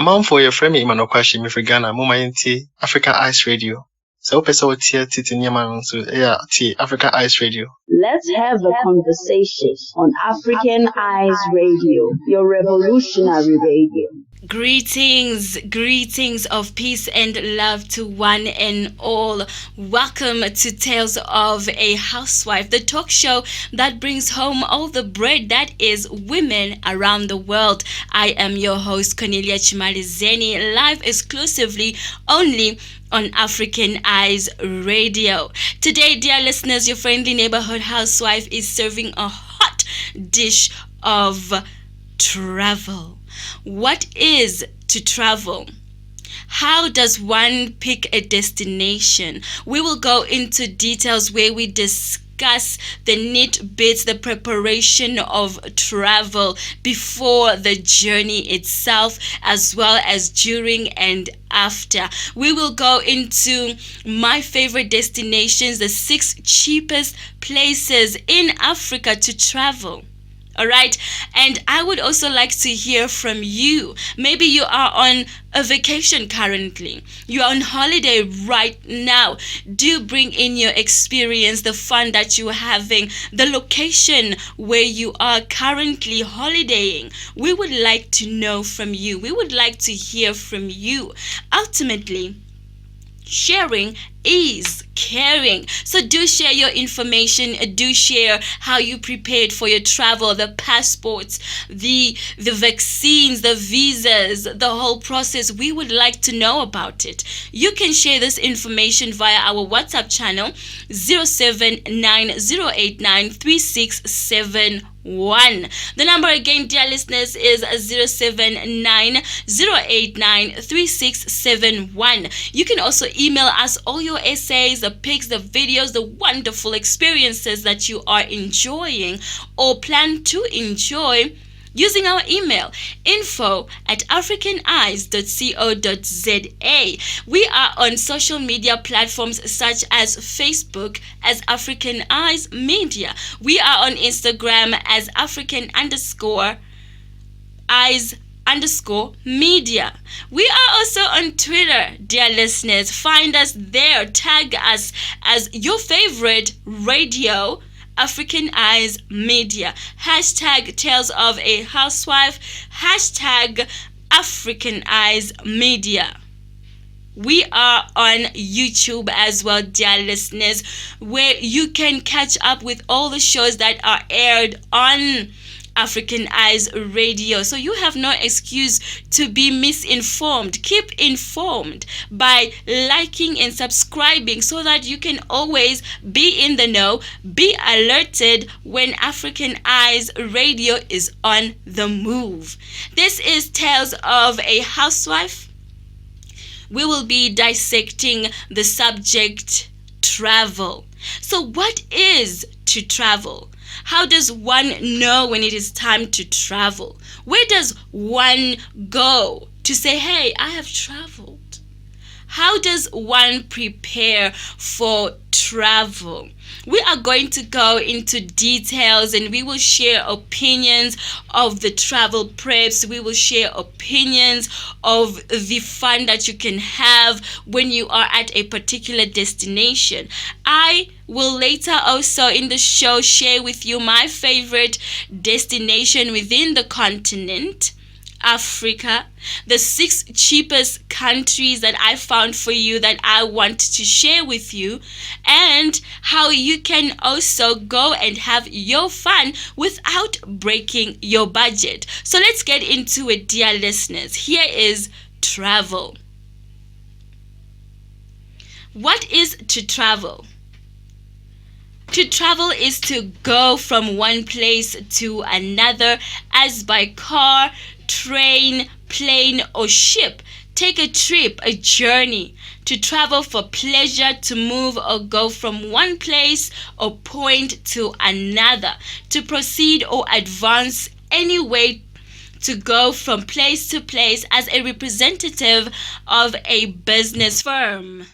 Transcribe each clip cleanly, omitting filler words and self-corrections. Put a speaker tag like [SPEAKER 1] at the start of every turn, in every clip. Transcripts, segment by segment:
[SPEAKER 1] amount for your friend Imanokwashi me for Ghana, Muma Inti, Africa Ice Radio. So person tia titi niaman so Africa Ice Radio.
[SPEAKER 2] Let's have a conversation on African Eyes Radio, your revolutionary radio.
[SPEAKER 3] Greetings of peace and love to one and all. Welcome to Tales of a Housewife, the talk show that brings home all the bread that is women around the world. I am your host, Cornelia Chimalizeni, live exclusively only on African Eyes Radio. Today, dear listeners, your friendly neighborhood housewife is serving a hot dish of travel. What is to travel? How does one pick a destination? We will go into details where we discuss the nitbits, the preparation of travel before the journey itself, as well as during and after. We will go into my favorite destinations, the 6 cheapest places in Africa to travel. All right. And I would also like to hear from you. Maybe you are on a vacation currently. You are on holiday right now. Do bring in your experience, the fun that you're having, the location where you are currently holidaying. We would like to know from you. We would like to hear from you. Ultimately, sharing is caring. So do share your information. Do share how you prepared for your travel, the passports, the vaccines, the visas, the whole process. We would like to know about it. You can share this information via our WhatsApp channel 0790893671. The number again, dear listeners, is 0790893671. You can also email us all your essays, the pics, the videos, the wonderful experiences that you are enjoying or plan to enjoy using our email info@africaneyes.co.za. We are on social media platforms such as Facebook as African Eyes Media. We are on Instagram as African_Eyes_media. We are also on Twitter, dear listeners. Find us there. Tag us as your favorite radio, African Eyes Media. Hashtag Tales of a Housewife. Hashtag African Eyes Media. We are on YouTube as well, dear listeners, where you can catch up with all the shows that are aired on African Eyes Radio. So you have no excuse to be misinformed. Keep informed by liking and subscribing so that you can always be in the know, be alerted when African Eyes Radio is on the move. This is Tales of a Housewife. We will be dissecting the subject travel. So what is to travel? How does one know when it is time to travel? Where does one go to say, hey, I have traveled? How does one prepare for travel? We are going to go into details and we will share opinions of the travel preps. We will share opinions of the fun that you can have when you are at a particular destination. I will later also in the show share with you my favorite destination within the continent, Africa, the 6 cheapest countries that I found for you that I want to share with you, and how you can also go and have your fun without breaking your budget. So let's get into it, dear listeners. Here is travel. What is to travel? To travel is to go from one place to another, as by car, train, plane, or ship. Take a trip, a journey. To travel for pleasure, to move or go from one place or point to another. To proceed or advance anyway, to go from place to place as a representative of a business firm.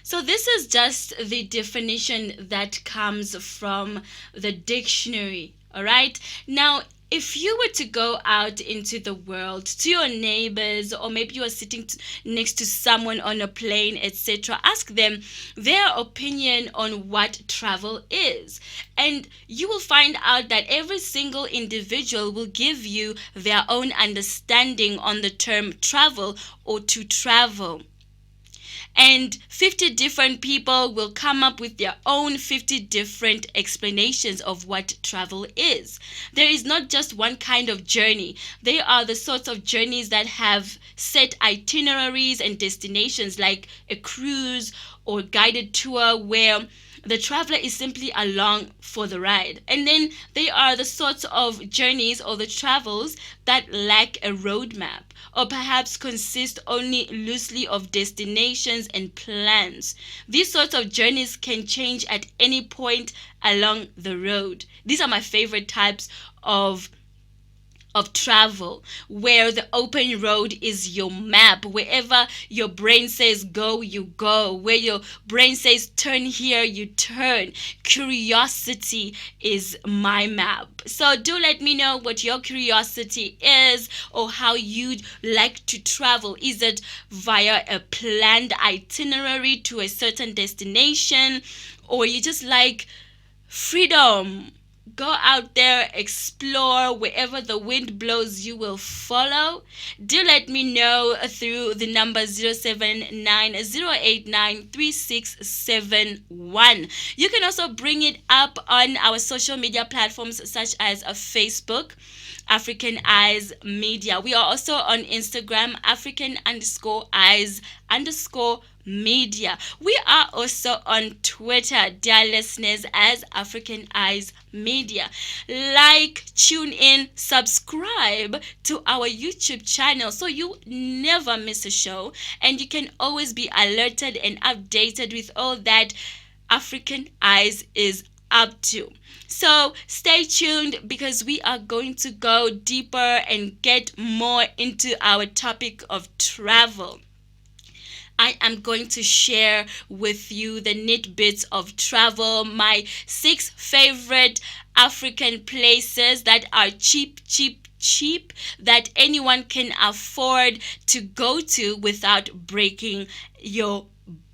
[SPEAKER 3] So this is just the definition that comes from the dictionary, all right? Now, if you were to go out into the world to your neighbors, or maybe you are sitting next to someone on a plane, etc., ask them their opinion on what travel is. And you will find out that every single individual will give you their own understanding on the term travel or to travel. And 50 different people will come up with their own 50 different explanations of what travel is. There is not just one kind of journey. They are the sorts of journeys that have set itineraries and destinations, like a cruise or guided tour, where the traveler is simply along for the ride. And then they are the sorts of journeys or the travels that lack a roadmap, or perhaps consist only loosely of destinations and plans. These sorts of journeys can change at any point along the road. These are my favorite types of travel, where the open road is your map. Wherever your brain says go, you go. Where your brain says turn here, you turn. Curiosity is my map. So do let me know what your curiosity is, or how you'd like to travel. Is it via a planned itinerary to a certain destination, or you just like freedom? Go out there, explore. Wherever the wind blows, you will follow. Do let me know through the number 079-089-3671. You can also bring it up on our social media platforms such as Facebook, African Eyes Media. We are also on Instagram, African_Eyes_Media. We are also on Twitter, dear listeners, as African Eyes Media. Like, tune in, subscribe to our YouTube channel so you never miss a show, and you can always be alerted and updated with all that African Eyes is up to. So stay tuned, because we are going to go deeper and get more into our topic of travel. I am going to share with you the nitbits of travel, my 6 favorite African places that are cheap, that anyone can afford to go to without breaking your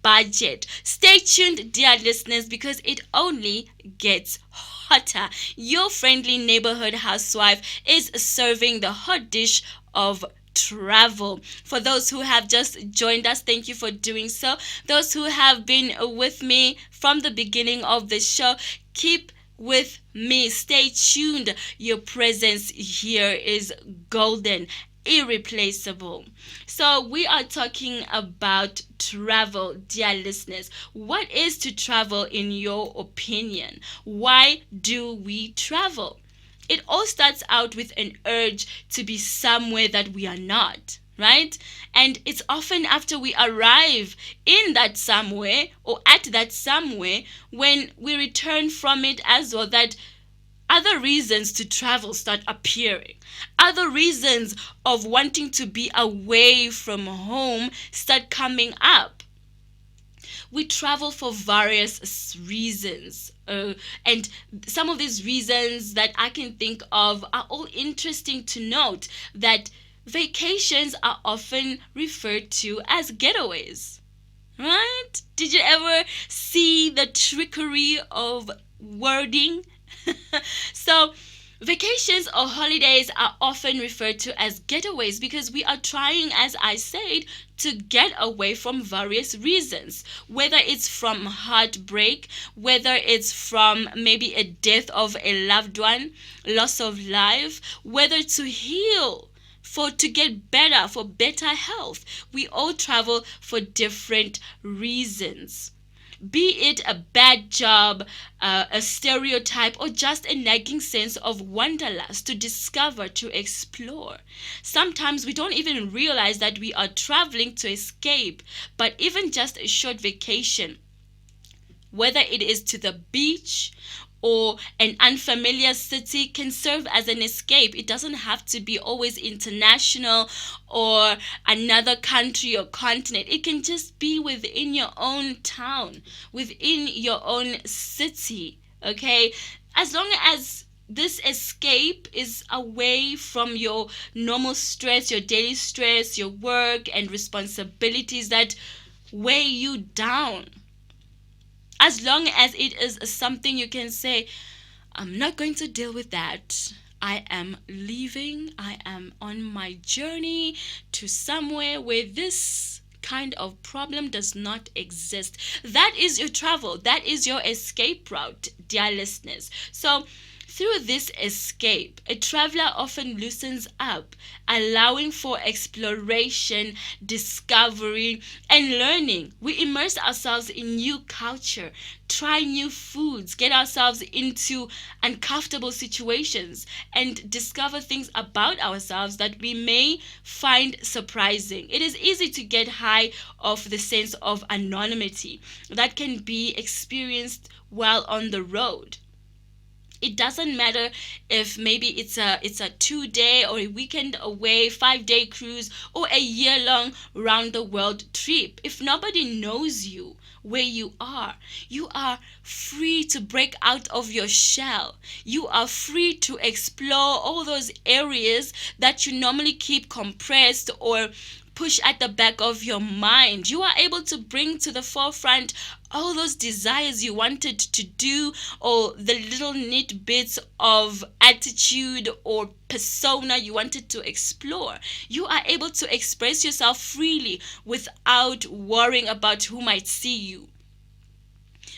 [SPEAKER 3] budget. Stay tuned, dear listeners, because it only gets hotter. Your friendly neighborhood housewife is serving the hot dish of travel. For those who have just joined us, thank you for doing so. Those who have been with me from the beginning of the show, keep with me. Stay tuned. Your presence here is golden, irreplaceable. So we are talking about travel, dear listeners. What is to travel in your opinion? Why do we travel? It all starts out with an urge to be somewhere that we are not, right? And it's often after we arrive in that somewhere, or at that somewhere, when we return from it as well, that other reasons to travel start appearing. Other reasons of wanting to be away from home start coming up. We travel for various reasons. And some of these reasons that I can think of are all interesting to note, that vacations are often referred to as getaways. Right? Did you ever see the trickery of wording? So, vacations or holidays are often referred to as getaways because we are trying, as I said, to get away from various reasons. Whether it's from heartbreak, whether it's from maybe a death of a loved one, loss of life, whether to heal, to get better, for better health. We all travel for different reasons. Be it a bad job, a stereotype, or just a nagging sense of wanderlust to discover, to explore. Sometimes we don't even realize that we are traveling to escape, but even just a short vacation, whether it is to the beach or an unfamiliar city, can serve as an escape. It doesn't have to be always international or another country or continent. It can just be within your own town, within your own city, okay? As long as This escape is away from your normal stress, your daily stress, your work and responsibilities that weigh you down. As long as it is something you can say, I'm not going to deal with that. I am leaving. I am on my journey to somewhere where this kind of problem does not exist. That is your travel. That is your escape route, dear listeners. So, through this escape, a traveler often loosens up, allowing for exploration, discovery, and learning. We immerse ourselves in new culture, try new foods, get ourselves into uncomfortable situations, and discover things about ourselves that we may find surprising. It is easy to get high off the sense of anonymity that can be experienced while on the road. It doesn't matter if maybe it's a 2 day or a weekend away, 5 day cruise, or a year-long round the world trip. If nobody knows you where you are free to break out of your shell. You are free to explore all those areas that you normally keep compressed or push at the back of your mind. You are able to bring to the forefront all those desires you wanted to do, or the little neat bits of attitude or persona you wanted to explore. You are able to express yourself freely without worrying about who might see you,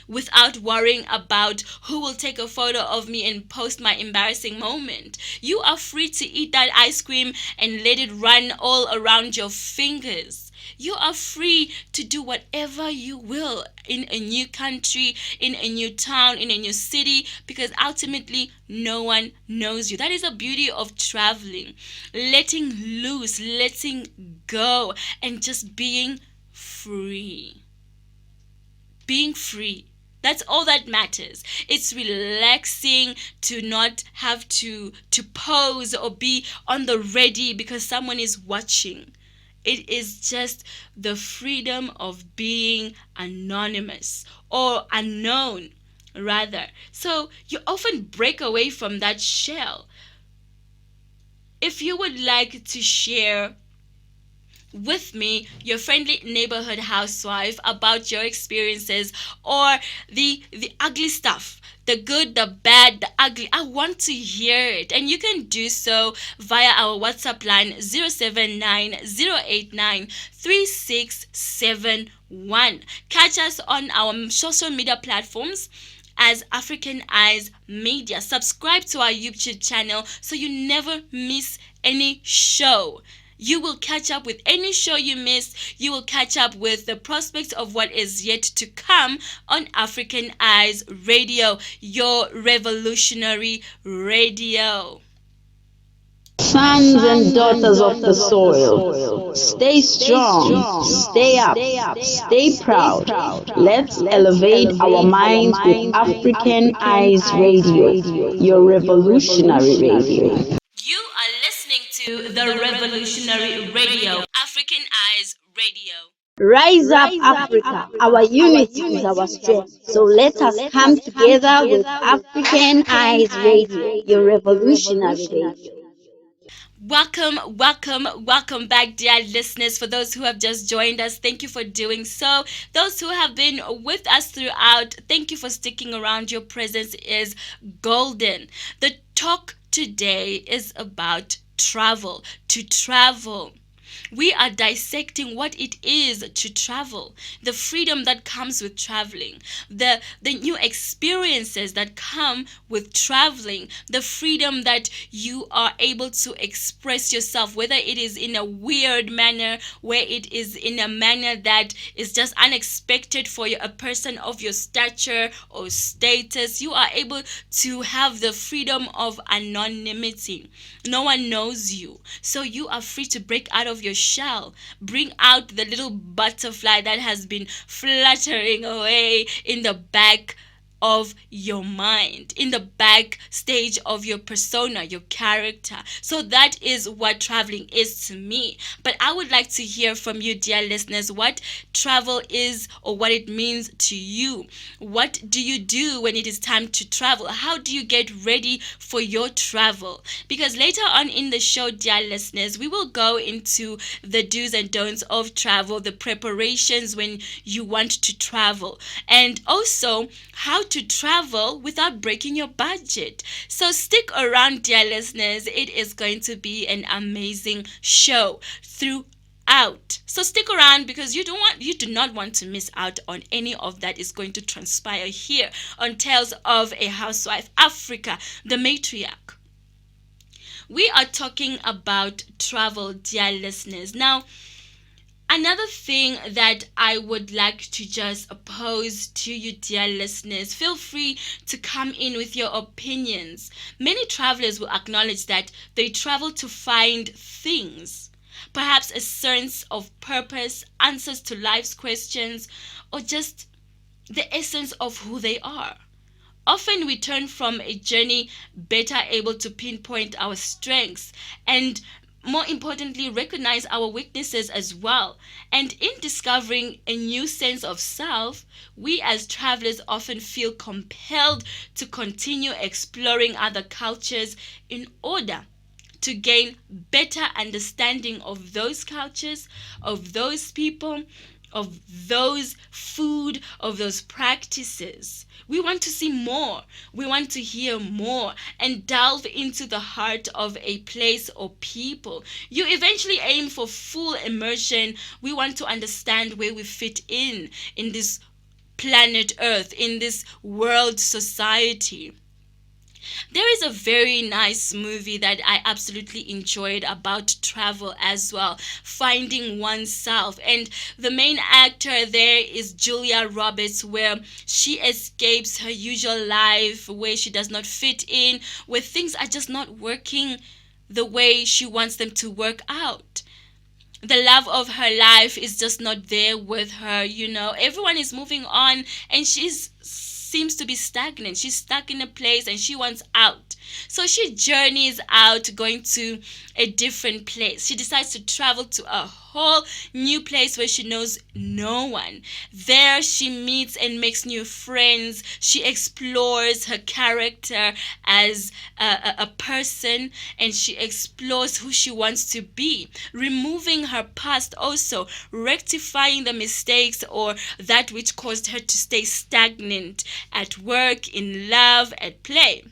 [SPEAKER 3] without worrying about who will take a photo of me and post my embarrassing moment. You are free to eat that ice cream and let it run all around your fingers. You are free to do whatever you will in a new country, in a new town, in a new city, because ultimately no one knows you. That is the beauty of traveling. Letting loose, letting go, and just being free. Being free. That's all that matters. It's relaxing to not have to pose or be on the ready because someone is watching. It is just the freedom of being anonymous or unknown, rather. So you often break away from that shell. If you would like to share with me, your friendly neighborhood housewife, about your experiences or the ugly stuff, the good, the bad, the ugly, I want to hear it. And you can do so via our WhatsApp line 079 089 3671. Catch us on our social media platforms as African Eyes Media. Subscribe to our YouTube channel so you never miss any show. You will catch up with any show you missed. You will catch up with the prospects of what is yet to come on African Eyes Radio, your revolutionary radio.
[SPEAKER 2] Sons and daughters of the soil, stay strong, stay up, stay proud. Let's elevate our minds with African Eyes Radio, your revolutionary radio.
[SPEAKER 3] You are listening to the Revolutionary Radio, African Eyes Radio.
[SPEAKER 2] Rise up, Africa. Our unity is our strength. So let us come together with African Eyes Radio, your revolutionary radio.
[SPEAKER 3] Welcome back, dear listeners. For those who have just joined us, thank you for doing so. Those who have been with us throughout, thank you for sticking around. Your presence is golden. The talk today is about travel. To travel. We are dissecting what it is to travel, the freedom that comes with traveling, the new experiences that come with traveling, the freedom that you are able to express yourself, whether it is in a weird manner, where it is in a manner that is just unexpected for a person of your stature or status. You are able to have the freedom of anonymity. No one knows you, so you are free to break out of your shell. Bring out the little butterfly that has been fluttering away in the back of your mind, in the backstage of your persona, your character. So that is what traveling is to me. But I would like to hear from you, dear listeners, what travel is or what it means to you. What do you do when it is time to travel? How do you get ready for your travel? Because later on in the show, dear listeners, we will go into the do's and don'ts of travel, the preparations when you want to travel, and also how to travel without breaking your budget. So stick around, dear listeners. It is going to be an amazing show throughout. So stick around because you do not want to miss out on any of that is going to transpire here on Tales of a Housewife Africa, the matriarch. We are talking about travel, dear listeners. Now, another thing that I would like to just pose to you, dear listeners, feel free to come in with your opinions. Many travelers will acknowledge that they travel to find things, perhaps a sense of purpose, answers to life's questions, or just the essence of who they are. Often we turn from a journey better able to pinpoint our strengths and, more importantly, recognize our weaknesses as well. And in discovering a new sense of self, we as travelers often feel compelled to continue exploring other cultures in order to gain better understanding of those cultures, of those people, of those food, of those practices. We want to see more. We want to hear more and delve into the heart of a place or people. You eventually aim for full immersion. We want to understand where we fit in this planet Earth, in this world society. There is a very nice movie that I absolutely enjoyed about travel as well, Finding Oneself. And the main actor there is Julia Roberts, where she escapes her usual life, where she does not fit in, where things are just not working the way she wants them to work out. The love of her life is just not there with her. Everyone is moving on and she's seems to be stagnant. She's stuck in a place and she wants out. So she journeys out, going to a different place. She decides to travel to a whole new place where she knows no one. There she meets and makes new friends. She explores her character as a person, and she explores who she wants to be, removing her past, also rectifying the mistakes or that which caused her to stay stagnant at work, in love, at play.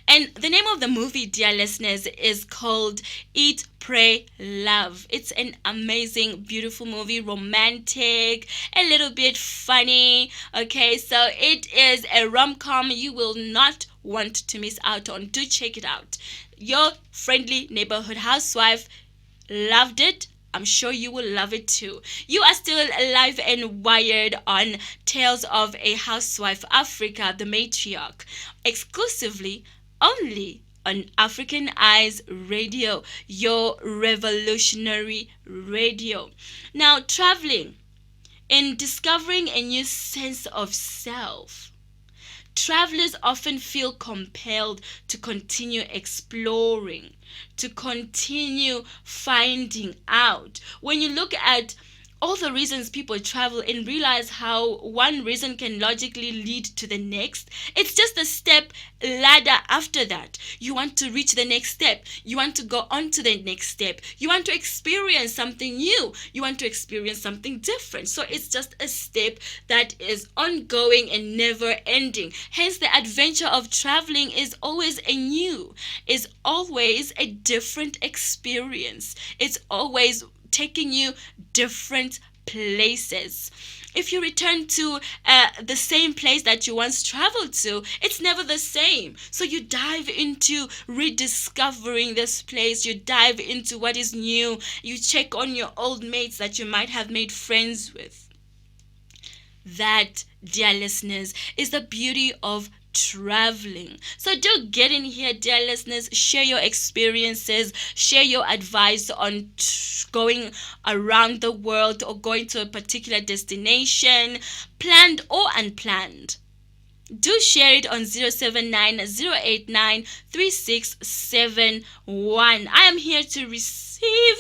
[SPEAKER 3] And the name of the movie, dear listeners, is called Eat, Pray, Love. It's an amazing, beautiful movie, romantic, a little bit funny. Okay, so it is a rom-com you will not want to miss out on. Do check it out. Your friendly neighborhood housewife loved it. I'm sure you will love it too. You are still alive and wired on Tales of a Housewife Africa, the matriarch, exclusively only on African Eyes Radio, your revolutionary radio. Now, traveling and discovering a new sense of self. Travelers often feel compelled to continue exploring, to continue finding out. When you look at all the reasons people travel and realize how one reason can logically lead to the next, it's just a step ladder after that. You want to reach the next step. You want to go on to the next step. You want to experience something new. You want to experience something different. So it's just a step that is ongoing and never ending. Hence, the adventure of traveling is always is always a different experience. It's always taking you different places. If you return to the same place that you once traveled to, it's never the same. So you dive into rediscovering this place. You dive into what is new. You check on your old mates that you might have made friends with. That, dear listeners, is the beauty of traveling. So do get in here, dear listeners. Share your experiences, share your advice on going around the world or going to a particular destination, planned or unplanned. Do share it on 079-089-3671. I am here to receive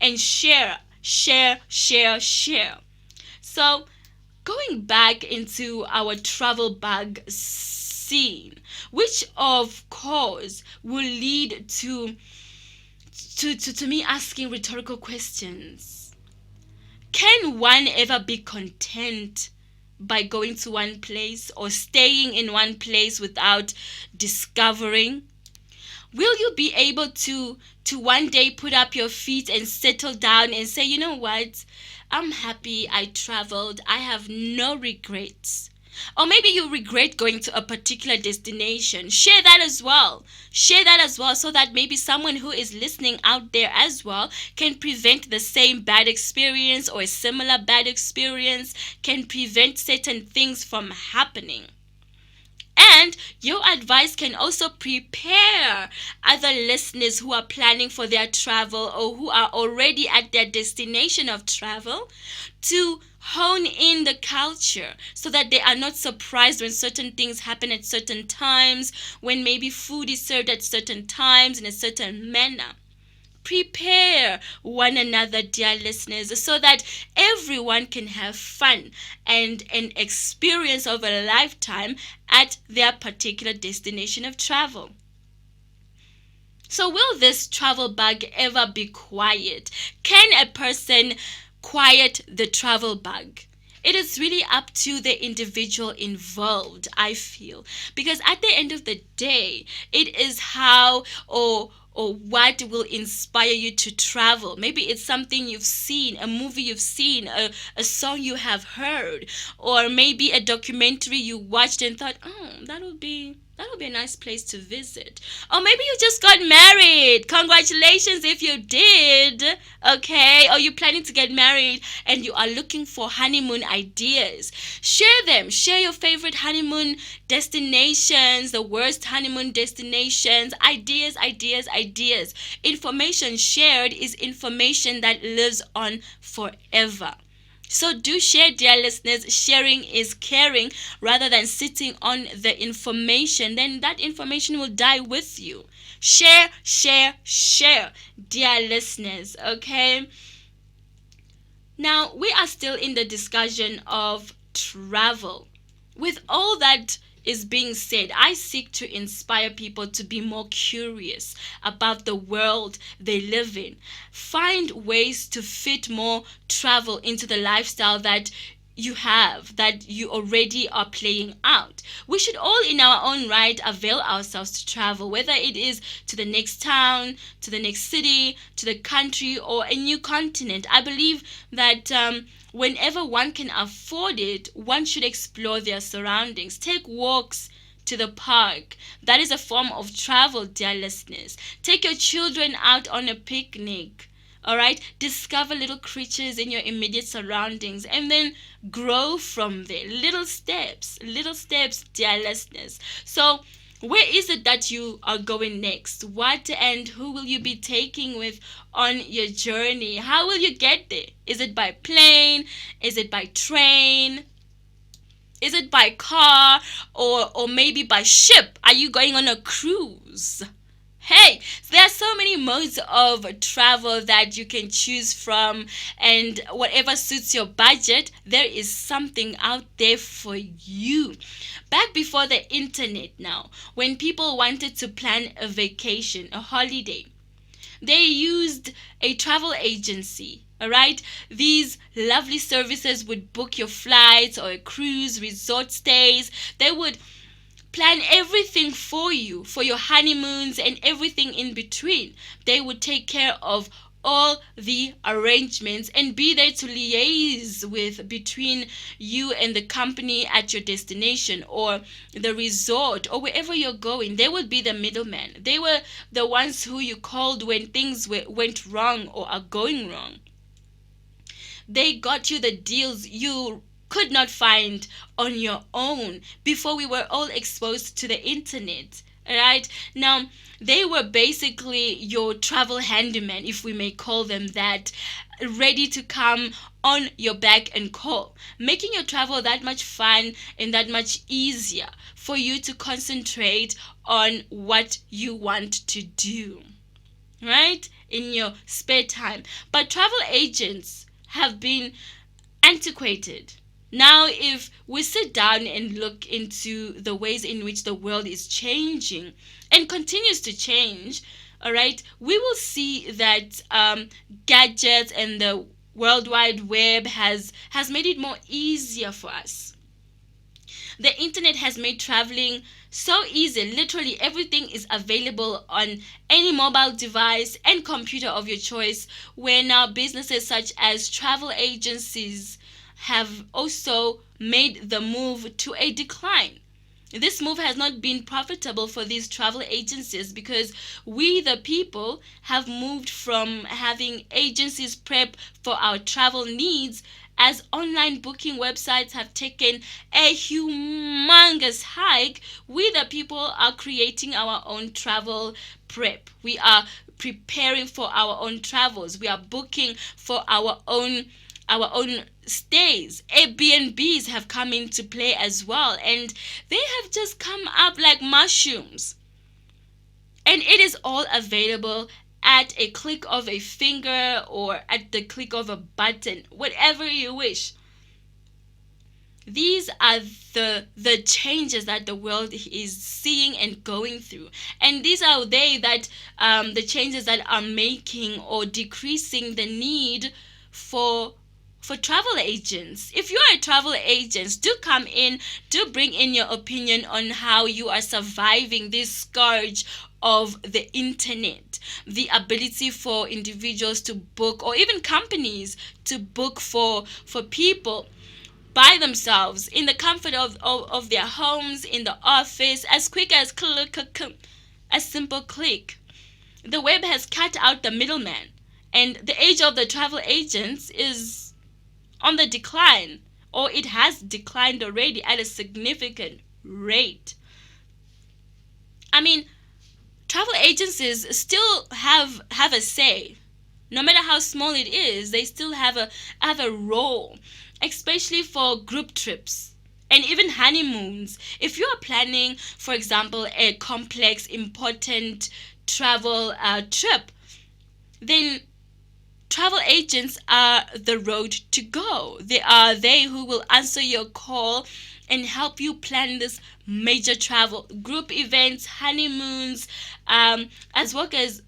[SPEAKER 3] and share. So, going back into our travel bag scene, which of course will lead to me asking rhetorical questions. Can one ever be content by going to one place or staying in one place without discovering? Will you be able to one day put up your feet and settle down and say, you know what, I'm happy I traveled, I have no regrets? Or maybe you regret going to a particular destination. Share that as well, so that maybe someone who is listening out there as well can prevent the same bad experience or a similar bad experience, can prevent certain things from happening. And your advice can also prepare other listeners who are planning for their travel or who are already at their destination of travel to hone in the culture so that they are not surprised when certain things happen at certain times, when maybe food is served at certain times in a certain manner. Prepare one another, dear listeners, so that everyone can have fun and an experience of a lifetime at their particular destination of travel. So, will this travel bag ever be quiet? Can a person quiet the travel bag? It is really up to the individual involved, I feel. Because at the end of the day, it is how or what will inspire you to travel. Maybe it's something you've seen, a movie you've seen, a song you have heard, or maybe a documentary you watched and thought, oh, that would be a nice place to visit. Or maybe you just got married. Congratulations if you did. Okay? Or you're planning to get married and you are looking for honeymoon ideas. Share them. Share your favorite honeymoon destinations, the worst honeymoon destinations, ideas. Information shared is information that lives on forever. So do share, dear listeners. Sharing is caring. Rather than sitting on the information, then that information will die with you. Share, dear listeners. Okay? Now, we are still in the discussion of travel. With all that is being said, I seek to inspire people to be more curious about the world they live in. Find ways to fit more travel into the lifestyle that you have, that you already are playing out. We should all in our own right avail ourselves to travel, whether it is to the next town, to the next city, to the country, or a new continent. I believe that whenever one can afford it, one should explore their surroundings. Take walks to the park. That is a form of travel, dear listeners. Take your children out on a picnic. All right, discover little creatures in your immediate surroundings and then grow from there. Little steps, dear listeners. So, where is it that you are going next? What and who will you be taking with on your journey? How will you get there? Is it by plane? Is it by train? Is it by car? Or maybe by ship? Are you going on a cruise? Hey, there are so many modes of travel that you can choose from, and whatever suits your budget, there is something out there for you. Back before the internet now, when people wanted to plan a vacation, a holiday, they used a travel agency. All right, these lovely services would book your flights or a cruise, resort stays. They would plan everything for you, for your honeymoons and everything in between. They would take care of all the arrangements and be there to liaise with between you and the company at your destination or the resort or wherever you're going. They would be the middleman. They were the ones who you called when things went wrong or are going wrong. They got you the deals you could not find on your own before we were all exposed to the internet. Right now, they were basically your travel handyman, if we may call them that. ready to come on your back and call, making your travel that much fun and that much easier for you to concentrate on what you want to do, right, in your spare time. But travel agents have been antiquated. Now, if we sit down and look into the ways in which the world is changing and continues to change, all right, we will see that gadgets and the World Wide Web has made it more easier for us. The internet has made traveling so easy. Literally everything is available on any mobile device and computer of your choice, where now businesses such as travel agencies have also made the move to a decline. This move has not been profitable for these travel agencies because we, the people, have moved from having agencies prep for our travel needs, as online booking websites have taken a humongous hike. We, the people, are creating our own travel prep. We are preparing for our own travels. We are booking for our own stays. Airbnbs have come into play as well, and they have just come up like mushrooms. And it is all available at a click of a finger or at the click of a button, whatever you wish. These are the changes that the world is seeing and going through, and these are the changes that are making or decreasing the need for travel agents. If you are a travel agent, do come in, do bring in your opinion on how you are surviving this scourge of the internet, the ability for individuals to book, or even companies to book for people by themselves in the comfort of their homes, in the office, as quick as a simple click. The web has cut out the middleman, and the age of the travel agents is on the decline, or it has declined already at a significant rate. I mean, travel agencies still have a say. No matter how small it is, they still have a role, especially for group trips and even honeymoons. If you are planning, for example, a complex, important travel trip, then travel agents are the road to go. They are who will answer your call and help you plan this major travel, group events, honeymoons, as well as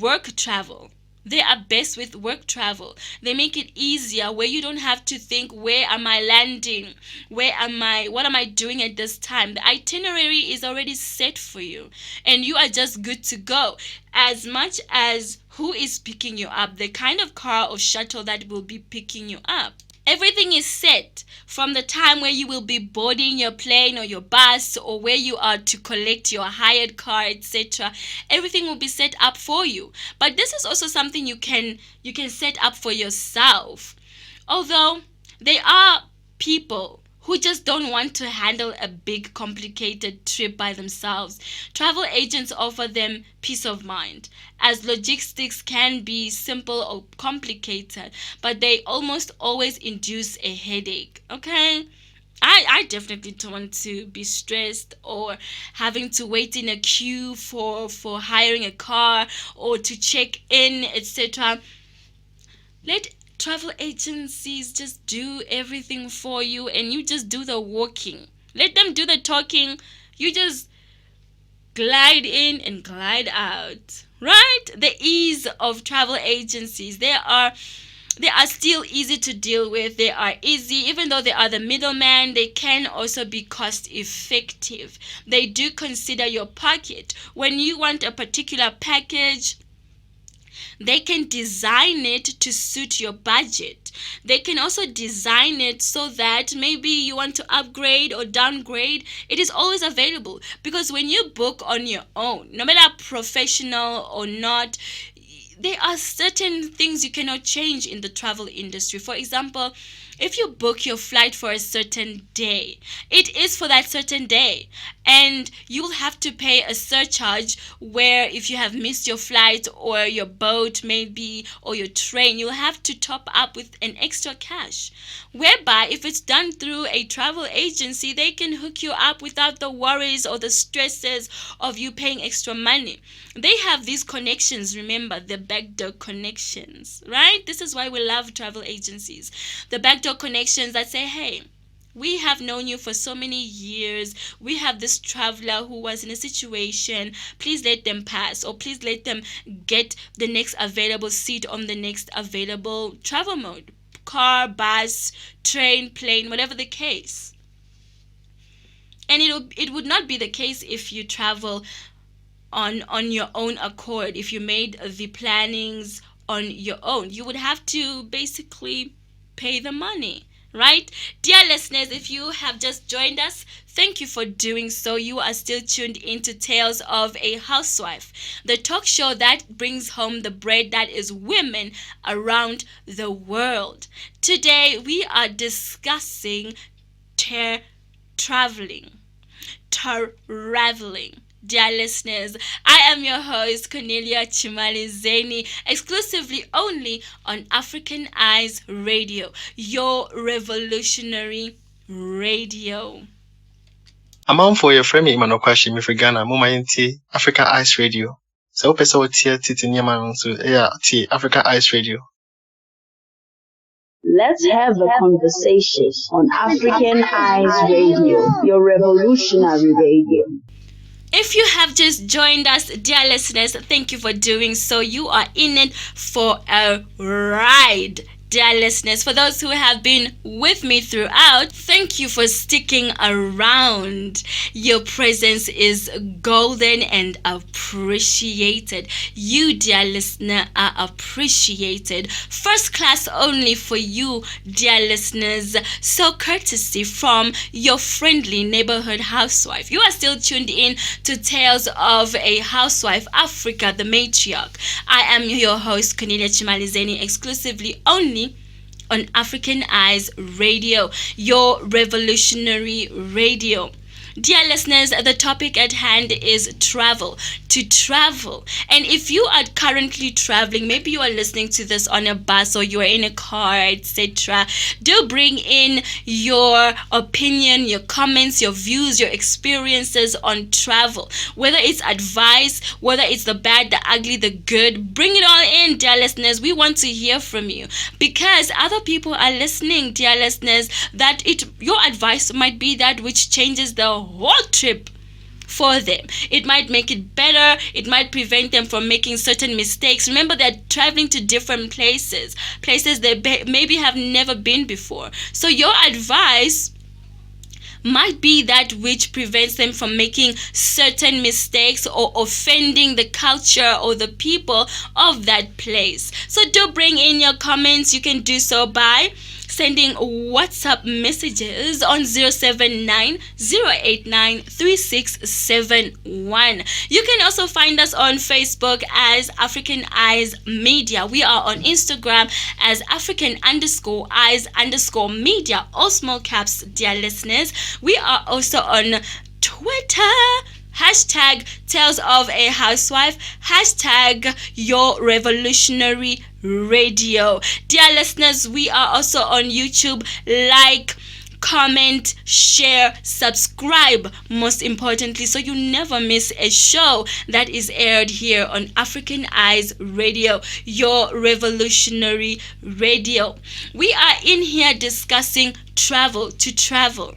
[SPEAKER 3] work travel. They are best with work travel. They make it easier, where you don't have to think, where am I landing? What am I doing at this time? The itinerary is already set for you, and you are just good to go. As much as who is picking you up, the kind of car or shuttle that will be picking you up. Everything is set from the time where you will be boarding your plane or your bus, or where you are to collect your hired car, etc. Everything will be set up for you. But this is also something you can set up for yourself. Although there are people who just don't want to handle a big, complicated trip by themselves, travel agents offer them peace of mind, as logistics can be simple or complicated, but they almost always induce a headache. Okay? I definitely don't want to be stressed or having to wait in a queue for hiring a car or to check in, etc. Let travel agencies just do everything for you, and you just do the walking. Let them do the talking. You just glide in and glide out, right? The ease of travel agencies, they are still easy to deal with. They are easy, even though they are the middleman. They can also be cost effective. They do consider your pocket. When you want a particular package, they can design it to suit your budget. They can also design it so that maybe you want to upgrade or downgrade. It is always available, because when you book on your own, no matter professional or not, there are certain things you cannot change in the travel industry. For example, if you book your flight for a certain day, it is for that certain day, and you'll have to pay a surcharge where if you have missed your flight or your boat maybe or your train, you'll have to top up with an extra cash. Whereby if it's done through a travel agency, they can hook you up without the worries or the stresses of you paying extra money. They have these connections, remember, the backdoor connections, right? This is why we love travel agencies. The backdoor connections that say, hey, we have known you for so many years. We have this traveler who was in a situation. Please let them pass, or please let them get the next available seat on the next available travel mode. Car, bus, train, plane, whatever the case. And it would not be the case if you travel on your own accord. If you made the plannings on your own, you would have to basically pay the money, right? Dear listeners, if you have just joined us, thank you for doing so. You are still tuned into Tales of a Housewife, the talk show that brings home the bread that is women around the world. Today we are discussing traveling. Dear listeners, I am your host, Cornelia Chimalizeni, exclusively only on African Eyes Radio, your revolutionary radio.
[SPEAKER 1] Amanfo yɛfrɛ me Imanokwashi mefiri Ghana, moma yɛntie Africa Eyes Radio. Sɛ wopɛ sɛ wotie titi nneɛma no nso, tie Africa Eyes Radio.
[SPEAKER 2] Let's have a conversation on African Eyes Radio, your revolutionary radio.
[SPEAKER 3] If you have just joined us, dear listeners, thank you for doing so. You are in it for a ride. Dear listeners, for those who have been with me throughout, thank you for sticking around. Your presence is golden and appreciated. You, dear listener, are appreciated. First class only for you, dear listeners. So courtesy from your friendly neighborhood housewife. You are still tuned in to Tales of a Housewife, Africa, the matriarch. I am your host, Cornelia Chimalizeni, exclusively only on African Eyes Radio, your revolutionary radio. Dear listeners, the topic at hand is travel. To travel. And if you are currently traveling, maybe you are listening to this on a bus or you are in a car, etc., do bring in your opinion, your comments, your views, your experiences on travel. Whether it's advice, whether it's the bad, the ugly, the good, bring it all in, dear listeners. We want to hear from you because other people are listening, dear listeners, that your advice might be that which changes the whole trip for them. It might make it better. It might prevent them from making certain mistakes. Remember, they're traveling to different places they maybe have never been before. So your advice might be that which prevents them from making certain mistakes or offending the culture or the people of that place. So do bring in your comments. You can do so by sending WhatsApp messages on 079-089-3671. You can also find us on Facebook as African Eyes Media. We are on Instagram as African_Eyes_Media, all small caps, dear listeners. We are also on Twitter. Hashtag Tales of a Housewife. Hashtag Your Revolutionary Radio. Dear listeners, we are also on YouTube. Like, comment, share, subscribe, most importantly, so you never miss a show that is aired here on African Eyes Radio, your revolutionary radio. We are in here discussing travel. To travel.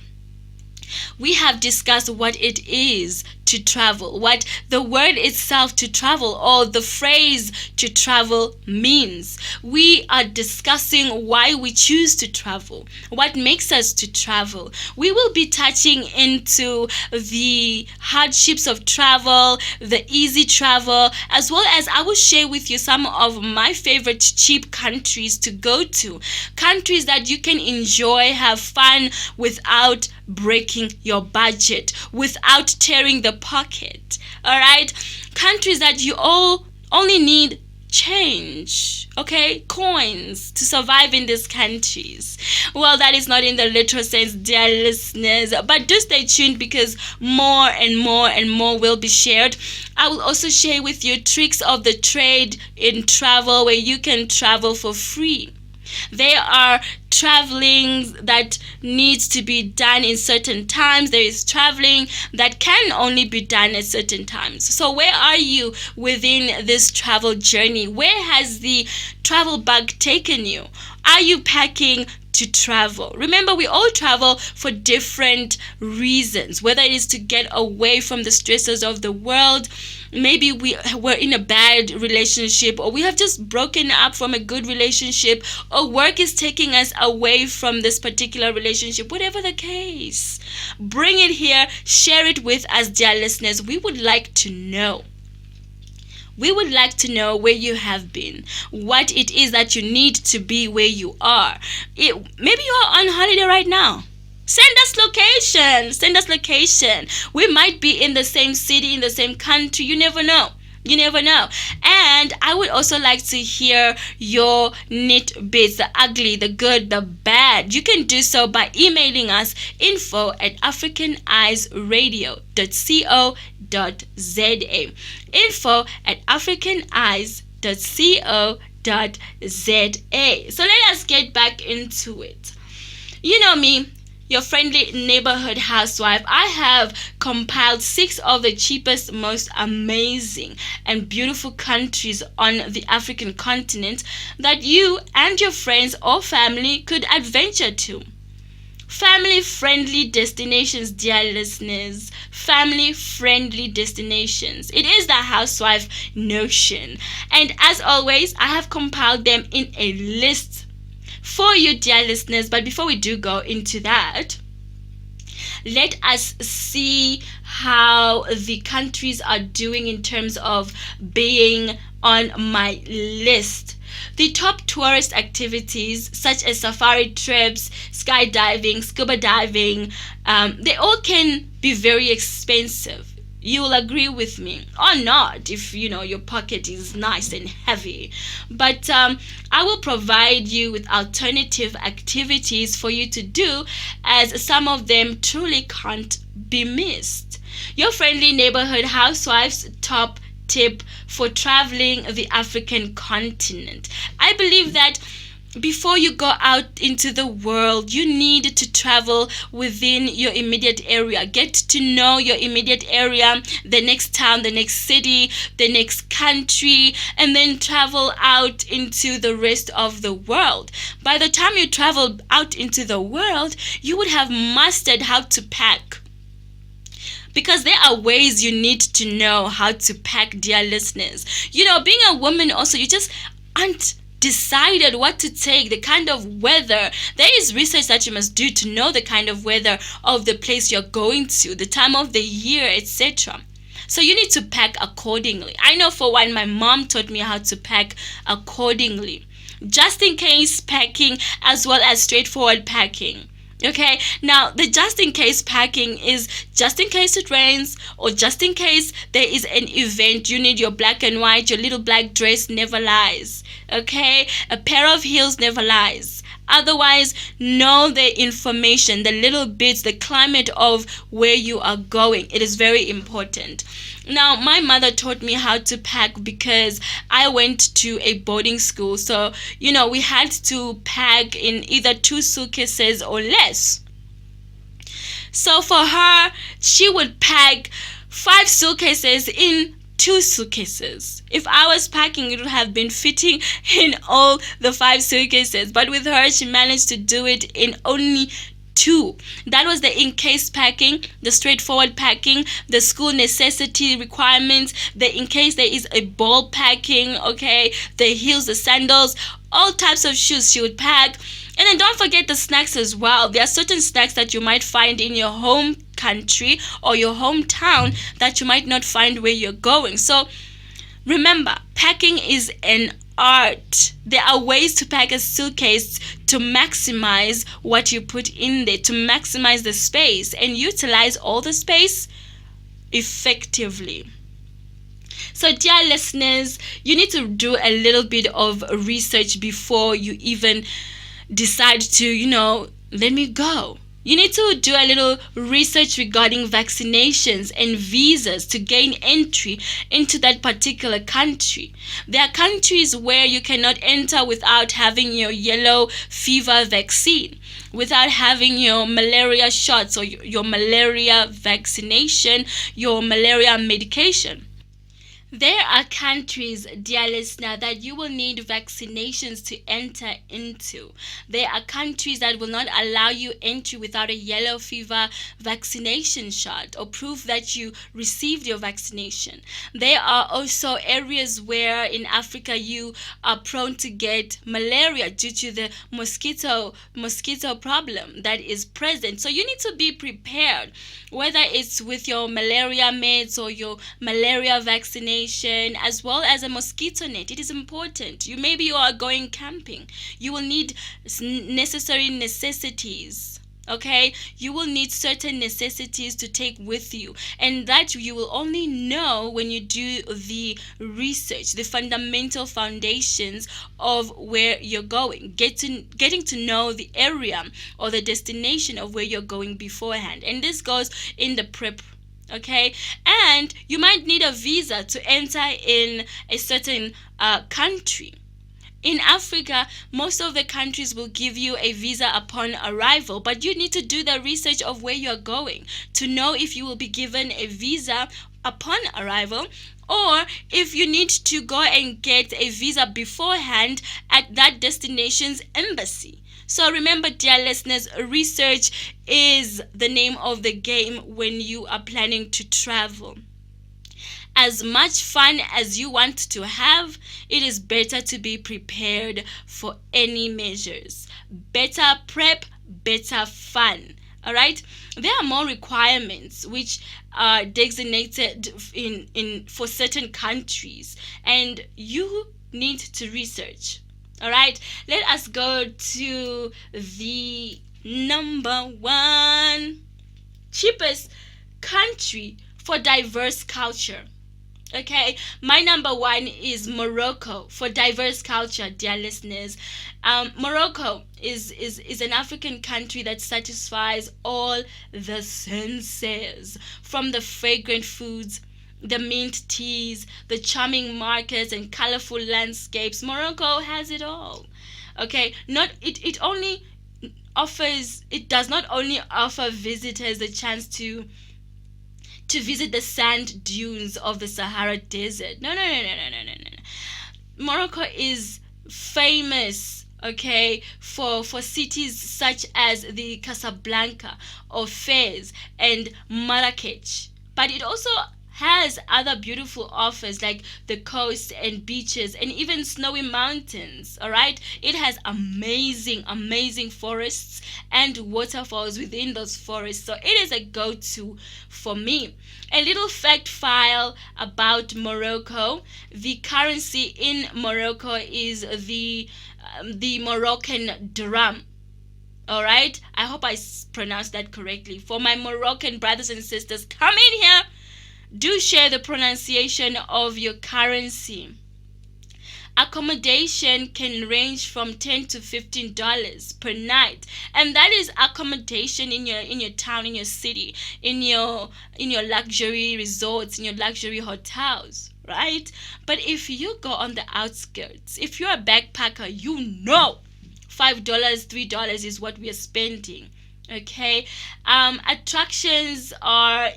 [SPEAKER 3] We have discussed what it is to travel, what the word itself to travel or the phrase to travel means. We are discussing why we choose to travel, what makes us to travel. We will be touching into the hardships of travel, the easy travel, as well as I will share with you some of my favorite cheap countries to go to, countries that you can enjoy, have fun without breaking your budget, without tearing the pocket. All right, countries that you only need change, okay, coins to survive in these countries. Well, that is not in the literal sense, dear listeners, but do stay tuned because more and more and more will be shared. I will also share with you tricks of the trade in travel where you can travel for free. There are traveling that needs to be done in certain times. There is traveling that can only be done at certain times. So where are you within this travel journey? Where has the travel bug taken you? Are you packing to travel? Remember, we all travel for different reasons, whether it is to get away from the stresses of the world. Maybe we were in a bad relationship, or we have just broken up from a good relationship, or work is taking us away from this particular relationship. Whatever the case, bring it here, share it with us, dear listeners. We would like to know. We would like to know where you have been, what it is that you need to be where you are. Maybe you are on holiday right now. Send us location. Send us location. We might be in the same city, in the same country. You never know. You never know. And I would also like to hear your nitbits, the ugly, the good, the bad. You can do so by emailing us info@africaneyesradio.co.za. info@africaneyes.co.za. So let us get back into it. You know me, your friendly neighborhood housewife. I have compiled 6 of the cheapest, most amazing and beautiful countries on the African continent that you and your friends or family could adventure to. Family-friendly destinations, dear listeners. Family-friendly destinations. It is the housewife notion. And as always, I have compiled them in a list for you, dear listeners. But before we do go into that, let us see how the countries are doing in terms of being on my list. The top tourist activities such as safari trips, skydiving, scuba diving, they all can be very expensive. You will agree with me, or not, if your pocket is nice and heavy. But I will provide you with alternative activities for you to do, as some of them truly can't be missed. Your friendly neighborhood housewife's top tip for traveling the African continent. I believe that before you go out into the world, you need to travel within your immediate area. Get to know your immediate area, the next town, the next city, the next country, and then travel out into the rest of the world. By the time you travel out into the world, you would have mastered how to pack. Because there are ways you need to know how to pack, dear listeners. Being a woman also, you just aren't decided what to take, the kind of weather. There is research that you must do to know the kind of weather of the place you're going to, the time of the year, etc. So you need to pack accordingly. I know for one, my mom taught me how to pack accordingly. Just in case packing as well as straightforward packing. Okay, now the just in case packing is just in case it rains, or just in case there is an event. You need your black and white, your little black dress never lies. Okay, a pair of heels never lies. Otherwise, know the information, the little bits, the climate of where you are going. It is very important. Now, my mother taught me how to pack because I went to a boarding school. So, we had to pack in either 2 suitcases or less. So for her, she would pack 5 suitcases in 2 suitcases. If I was packing, it would have been fitting in all the 5 suitcases. But with her, she managed to do it in only 2. That was the in-case packing, the straightforward packing, the school necessity requirements, the in case there is a ball packing, okay, the heels, the sandals, all types of shoes she would pack. And then don't forget the snacks as well. There are certain snacks that you might find in your home country or your hometown that you might not find where you're going. So remember, packing is an art. There are ways to pack a suitcase to maximize what you put in there, to maximize the space and utilize all the space effectively. So, dear listeners, you need to do a little bit of research before you even decide to, let me go. You need to do a little research regarding vaccinations and visas to gain entry into that particular country. There are countries where you cannot enter without having your yellow fever vaccine, without having your malaria shots or your malaria vaccination, your malaria medication. There are countries, dear listener, that you will need vaccinations to enter into. There are countries that will not allow you entry without a yellow fever vaccination shot or proof that you received your vaccination. There are also areas where in Africa you are prone to get malaria due to the mosquito problem that is present. So you need to be prepared, whether it's with your malaria meds or your malaria vaccination, as well as a mosquito net. It is important. Maybe you are going camping. You will need necessary necessities. Okay, you will need certain necessities to take with you, and that you will only know when you do the research, the fundamental foundations of where you're going, getting to know the area or the destination of where you're going beforehand. And this goes in the prep. Okay, and you might need a visa to enter in a certain country. In Africa, most of the countries will give you a visa upon arrival, but you need to do the research of where you're going to know if you will be given a visa upon arrival, or if you need to go and get a visa beforehand at that destination's embassy. So remember, dear listeners, research is the name of the game when you are planning to travel. As much fun as you want to have, it is better to be prepared for any measures. Better prep, better fun. All right, there are more requirements which are designated in for certain countries, and you need to research. All right, let us go to the number one cheapest country for diverse culture. Okay, my number one is Morocco for diverse culture, dear listeners. Morocco is an African country that satisfies all the senses, from the fragrant foods, the mint teas, the charming markets, and colorful landscapes. Morocco has it all. Okay, it does not only offer visitors the chance to visit the sand dunes of the Sahara Desert. No. Morocco is famous, okay, for cities such as the Casablanca or Fez and Marrakech. But it also has other beautiful offers like the coast and beaches and even snowy mountains. All right, it has amazing forests and waterfalls within those forests, so it is a go-to for me. A little fact file about Morocco: the currency in Morocco is the Moroccan dirham. All right, I hope I pronounced that correctly. For my Moroccan brothers and sisters, come in here, do share the pronunciation of your currency. Accommodation can range from $10 to $15 per night, and that is accommodation in your town, in your city, in your luxury resorts, in your luxury hotels, right? But if you go on the outskirts, if you're a backpacker, $5, $3 is what we are spending. Okay, attractions or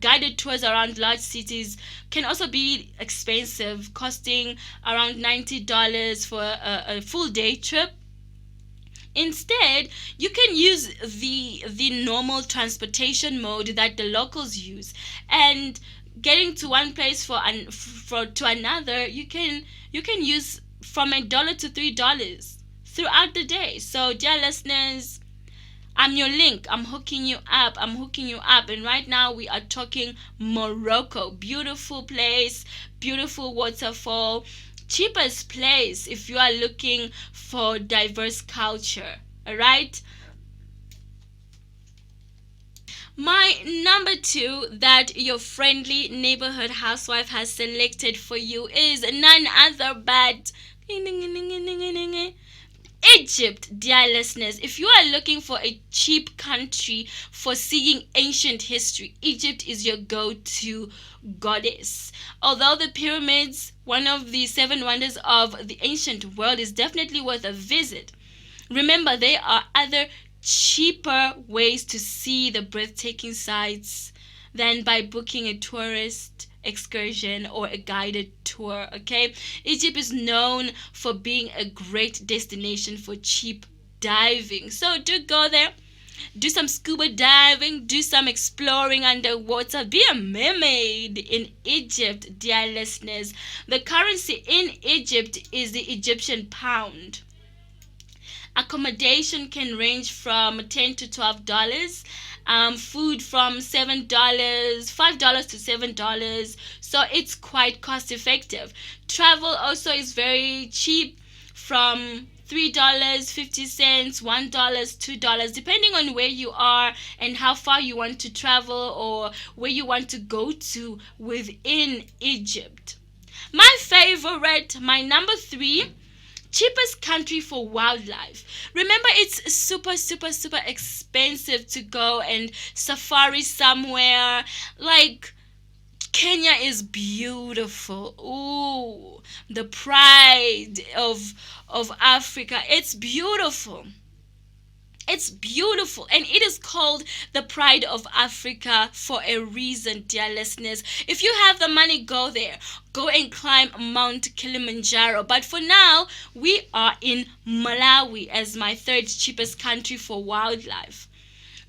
[SPEAKER 3] guided tours around large cities can also be expensive, costing around $90 for a full day trip. Instead, you can use the normal transportation mode that the locals use, and getting to one place to another, you can use from $1 to $3 throughout the day. So, dear listeners, I'm your link. I'm hooking you up. And right now we are talking Morocco. Beautiful place, beautiful waterfall, cheapest place if you are looking for diverse culture. All right. My number 2 that your friendly neighborhood housewife has selected for you is none other but Egypt, dear listeners. If you are looking for a cheap country for seeing ancient history, Egypt is your go-to goddess. Although the pyramids, one of the 7 wonders of the ancient world, is definitely worth a visit, remember there are other cheaper ways to see the breathtaking sights than by booking a tourist excursion or a guided tour. Okay, Egypt is known for being a great destination for cheap diving, so do go there, do some scuba diving, do some exploring underwater, be a mermaid in Egypt, dear listeners. The currency in Egypt is the Egyptian pound. Accommodation can range from $10 to $12. Food from $7, $5 to $7. So it's quite cost effective. Travel also is very cheap, from $3.50, $1, $2, depending on where you are and how far you want to travel or where you want to go to within Egypt. My favorite, my number 3, cheapest country for wildlife. Remember, it's super expensive to go and safari somewhere. Like, Kenya is beautiful. Ooh, the pride of Africa. It's beautiful. It's beautiful, and it is called the Pride of Africa for a reason, dear listeners. If you have the money, go there. Go and climb Mount Kilimanjaro. But for now, we are in Malawi as my 3rd cheapest country for wildlife.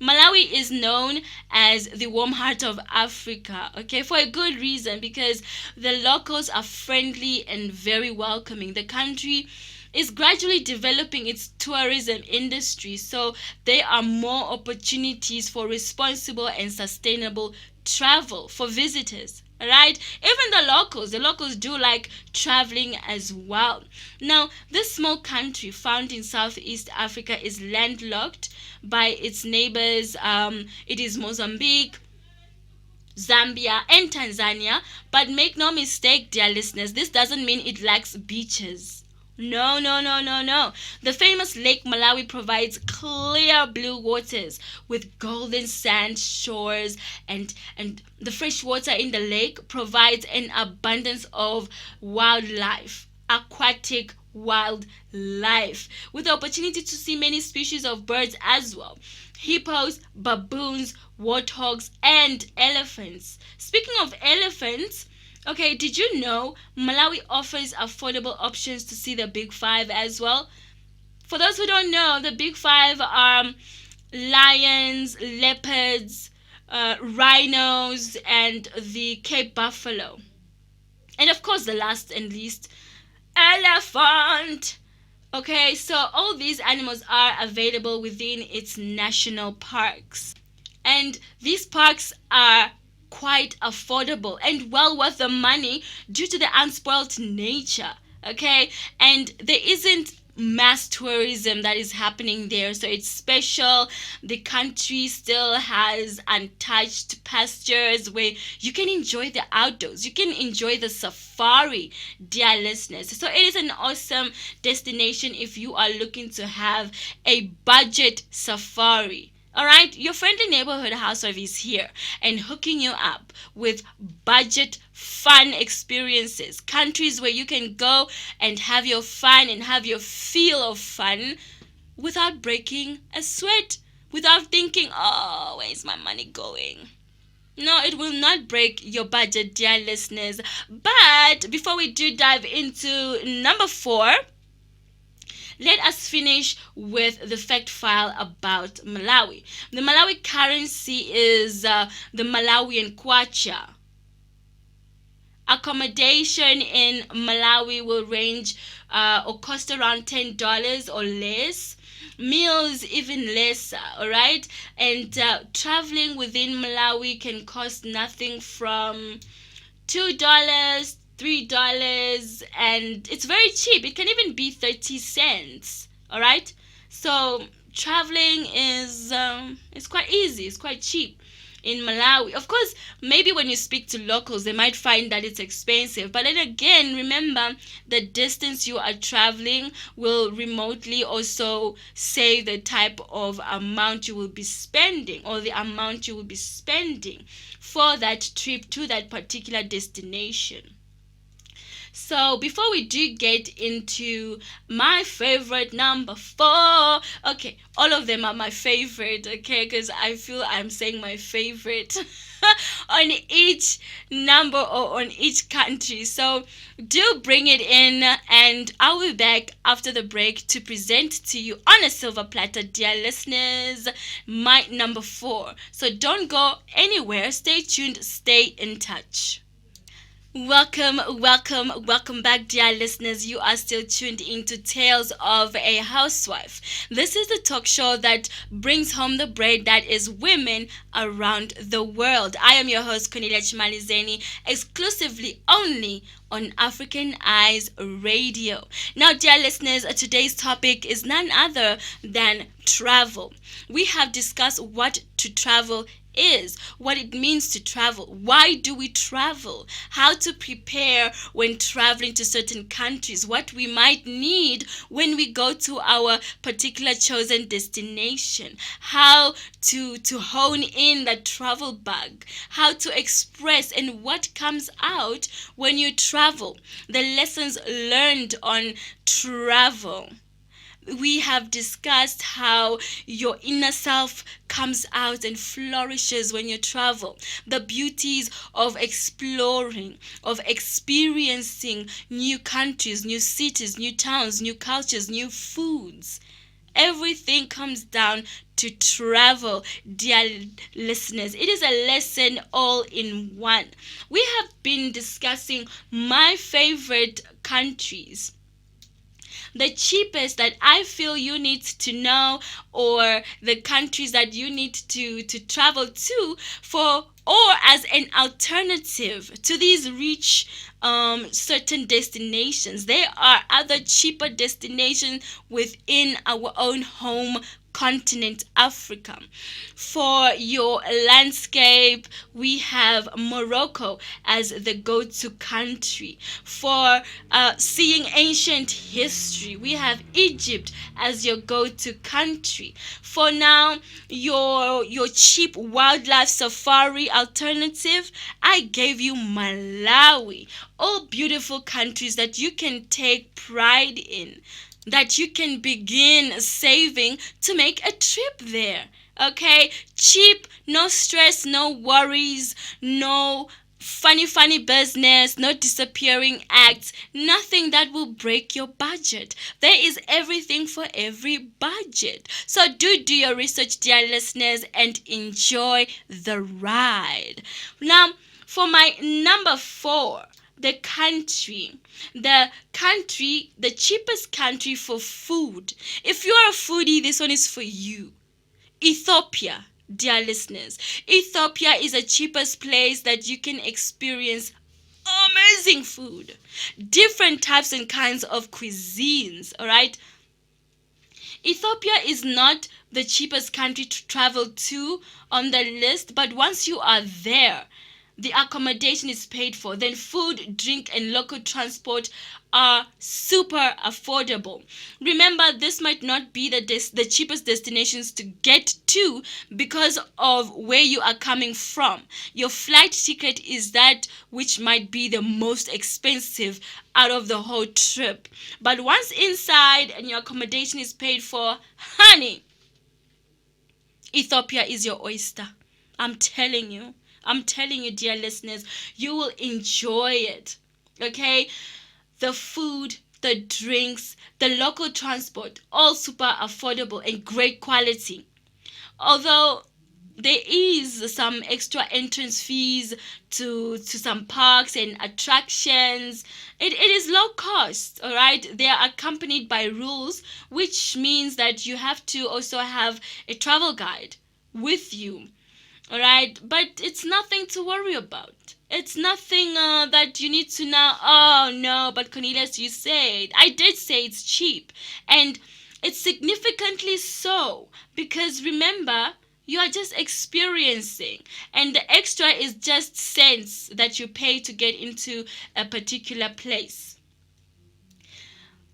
[SPEAKER 3] Malawi is known as the warm heart of Africa, okay, for a good reason, because the locals are friendly and very welcoming. The country is gradually developing its tourism industry, so there are more opportunities for responsible and sustainable travel for visitors. Right? Even the locals do like traveling as well. Now, this small country found in Southeast Africa is landlocked by its neighbors. It is Mozambique, Zambia, and Tanzania. But make no mistake, dear listeners, this doesn't mean it lacks beaches. No, no, no, no, no. The famous Lake Malawi provides clear blue waters with golden sand shores, and the fresh water in the lake provides an abundance of wildlife, aquatic wildlife, with the opportunity to see many species of birds as well. Hippos, baboons, warthogs, and elephants. Speaking of elephants, okay, did you know Malawi offers affordable options to see the Big Five as well? For those who don't know, the Big Five are lions, leopards, rhinos, and the Cape buffalo. And of course, the last and least, elephant. Okay, so all these animals are available within its national parks. And these parks are quite affordable and well worth the money due to the unspoiled nature. Okay, and there isn't mass tourism that is happening there, so it's special. The country still has untouched pastures where you can enjoy the outdoors, you can enjoy the safari, dear listeners. So it is an awesome destination if you are looking to have a budget safari. All right, your friendly neighborhood housewife is here and hooking you up with budget fun experiences, countries where you can go and have your fun and have your feel of fun without breaking a sweat, without thinking, oh, where's my money going? No, it will not break your budget, dear listeners. But before we do dive into number 4, let us finish with the fact file about Malawi. The Malawi currency is the Malawian kwacha. Accommodation in Malawi will range or cost around $10 or less. Meals even lesser, all right? And traveling within Malawi can cost nothing from $2, $3, and it's very cheap. It can even be 30 cents. All right, so traveling is it's quite easy, it's quite cheap. in Malawi. Of course, maybe when you speak to locals, they might find that it's expensive. But then again, remember, the distance you are traveling will remotely also say the type of amount you will be spending, or the amount you will be spending for that trip to that particular destination. So before we do get into my favorite number 4, okay, all of them are my favorite, okay, because I feel I'm saying my favorite on each number or on each country. So do bring it in, and I'll be back after the break to present to you on a silver platter, dear listeners, my number 4. So don't go anywhere. Stay tuned. Stay in touch. Welcome back, dear listeners. You are still tuned into Tales of a Housewife. This is the talk show that brings home the bread that is women around the world. I am your host, Cornelia Chimalizeni, exclusively only on African Eyes Radio. Now, dear listeners, today's topic is none other than travel. We have discussed what to travel is, what it means to travel, why do we travel, how to prepare when traveling to certain countries, what we might need when we go to our particular chosen destination, how to hone in that travel bag, how to express, and what comes out when you travel, the lessons learned on travel. We have discussed how your inner self comes out and flourishes when you travel. The beauties of exploring, of experiencing new countries, new cities, new towns, new cultures, new foods. Everything comes down to travel, dear listeners. It is a lesson all in one. We have been discussing my favorite countries, the cheapest that I feel you need to know, or the countries that you need to travel to for, or as an alternative to these rich certain destinations. There are other cheaper destinations within our own home continent, Africa. For your landscape, we have Morocco as the go-to country. For seeing ancient history, we have Egypt as your go-to country. For now, your cheap wildlife safari alternative, I gave you Malawi. All beautiful countries that you can take pride in, that you can begin saving to make a trip there. Okay? Cheap, no stress, no worries, no funny business, no disappearing acts, nothing that will break your budget. There is everything for every budget. So do your research, dear listeners, and enjoy the ride. Now, for my number 4, the cheapest country for food. If you are a foodie, this one is for you. Ethiopia, dear listeners. Ethiopia is the cheapest place that you can experience amazing food, different types and kinds of cuisines. All right. Ethiopia is not the cheapest country to travel to on the list, but once you are there, the accommodation is paid for, then food, drink, and local transport are super affordable. Remember, this might not be the cheapest destinations to get to because of where you are coming from. Your flight ticket is that which might be the most expensive out of the whole trip. But once inside and your accommodation is paid for, honey, Ethiopia is your oyster. I'm telling you, dear listeners, you will enjoy it. Okay? The food, the drinks, the local transport, all super affordable and great quality. Although there is some extra entrance fees to some parks and attractions, it is low cost. All right, they are accompanied by rules, which means that you have to also have a travel guide with you. All right, but it's nothing to worry about. It's nothing that you need to know. Oh no, but Cornelius, you said, I did say it's cheap, and it's significantly so, because remember, You are just experiencing, and the extra is just cents that you pay to get into a particular place.